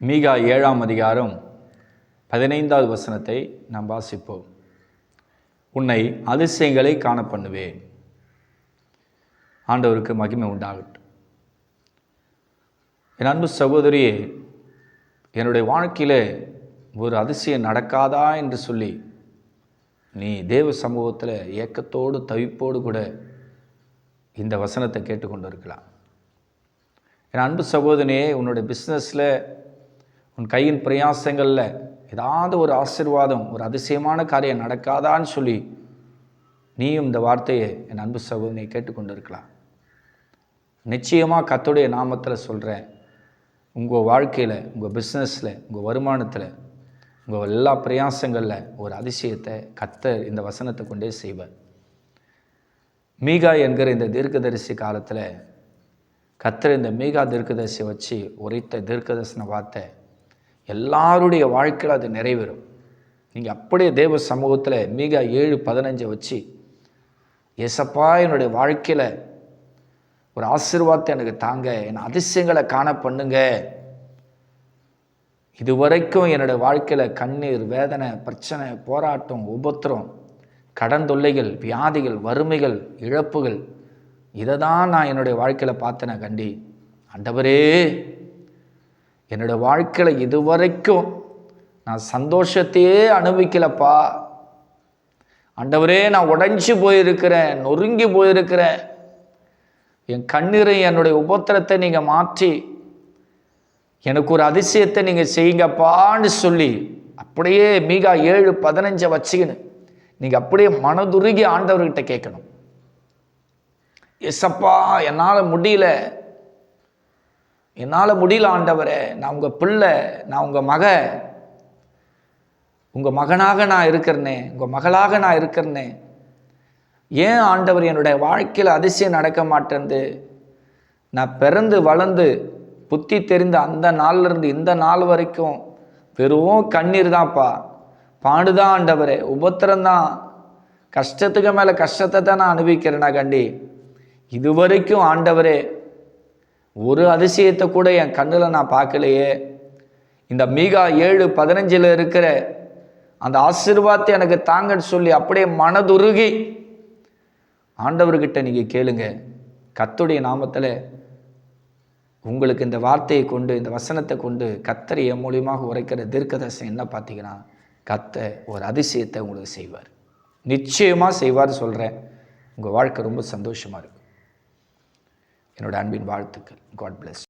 மீகா 7ஆம் அதிகாரம் 15வது வசனத்தை நாம் வாசிப்போம். உன்னை அதிசயங்களை காண பண்ணுவேன். ஆண்டவருக்கு மகிமை உண்டாகட்டும். என் அன்பு சகோதரியே, என்னுடைய வாழ்க்கையில் ஒரு அதிசயம் நடக்காதா என்று சொல்லி நீ தேவ சமூகத்தில் ஏக்கத்தோடு தவிப்போடு கூட இந்த வசனத்தை கேட்டுக்கொண்டு இருக்கலாம். என் அன்பு சகோதரியே, உன்னுடைய பிஸ்னஸில் உன் கையின் பிரயாசங்களில் ஏதாவது ஒரு ஆசீர்வாதம், ஒரு அதிசயமான காரியம் நடக்காதான்னு சொல்லி நீயும் இந்த வார்த்தையை என் அன்பு சகோதரியை கேட்டுக்கொண்டு இருக்கலாம். நிச்சயமாக கர்த்தருடைய நாமத்தில் சொல்கிறேன், உங்கள் வாழ்க்கையில், உங்கள் பிஸ்னஸில், உங்கள் வருமானத்தில், உங்கள் எல்லா பிரயாசங்களில் ஒரு அதிசயத்தை கர்த்தர் இந்த வசனத்தை கொண்டே செய்வார். மீகா என்கிற இந்த தீர்க்கதரிசி காலத்தில் கர்த்தர் இந்த மீகா தீர்க்கதரிசி வச்சு உரைத்த தீர்க்கதரிசன வார்த்தை எல்லாருடைய வாழ்க்கையில் அது நிறைவேறும். நீங்கள் அப்படியே தேவ சமூகத்தில் மீகா 7:15 வச்சு, ஏசப்பா என்னுடைய வாழ்க்கையில் ஒரு ஆசீர்வாதத்தை எனக்கு தாங்க, என் அதிசயங்களை காண பண்ணுங்க. இதுவரைக்கும் என்னுடைய வாழ்க்கையில் கண்ணீர், வேதனை, பிரச்சனை, போராட்டம், உபத்திரம், கடன் தொல்லைகள், வியாதிகள், வறுமைகள், இழப்புகள், இதை தான் நான் என்னுடைய வாழ்க்கையில் பார்த்தேன் கண்டி. ஆண்டவரே, என்னுடைய வாழ்க்கையில் இதுவரைக்கும் நான் சந்தோஷத்தையே அனுபவிக்கலப்பா. ஆண்டவரே, நான் உடைஞ்சு போயிருக்கிறேன், நொறுங்கி போயிருக்கிறேன். என் கண்ணீரை, என்னுடைய உபத்திரத்தை நீங்கள் மாற்றி எனக்கு ஒரு அதிசயத்தை நீங்கள் செய்யுங்கப்பான்னு சொல்லி அப்படியே மீகா 7:15 வச்சுக்கின்னு நீங்கள் அப்படியே மனதுருகி ஆண்டவர்கிட்ட கேட்கணும். ஏசப்பா, என்னால் முடியல ஆண்டவரே, நான் உங்கள் பிள்ளை, நான் உங்கள் உங்கள் மகனாக நான் இருக்கிறனே, உங்கள் மகளாக நான் இருக்கிறனே. ஏன் ஆண்டவர் என்னுடைய வாழ்க்கையில் அதிசயம் நடக்க மாட்டேன்து? நான் பிறந்து வளர்ந்து புத்தி தெரிந்த அந்த நாள்லேருந்து இந்த நாள் வரைக்கும் வெறும் கண்ணீர் தான்ப்பா, பாடுதான் ஆண்டவரே, உபத்திரம்தான், கஷ்டத்துக்கு மேலே கஷ்டத்தை தான் நான் அனுபவிக்கிறேனா கண்டி. இதுவரைக்கும் ஆண்டவரே ஒரு அதிசயத்தை கூட என் கண்ணில் நான் பார்க்கலையே. இந்த மீகா 7:15 இருக்கிற அந்த ஆசீர்வாதத்தை எனக்கு தாங்கன்னு சொல்லி அப்படியே மனதுருகி ஆண்டவர்கிட்ட நீங்கள் கேளுங்க. கர்த்தருடைய நாமத்தில் உங்களுக்கு இந்த வார்த்தையை கொண்டு, இந்த வசனத்தை கொண்டு கர்த்தர் என் மூலியமாக உரைக்கிற தீர்க்கதரிசனம் என்ன பார்த்தீங்கன்னா, கர்த்தர் ஒரு அதிசயத்தை உங்களுக்கு செய்வார். நிச்சயமாக செய்வார் சொல்கிறேன். உங்கள் வாழ்க்கை ரொம்ப சந்தோஷமாக இருக்கும். என்னோட அன்பின் வாழ்த்துக்கள். God plus.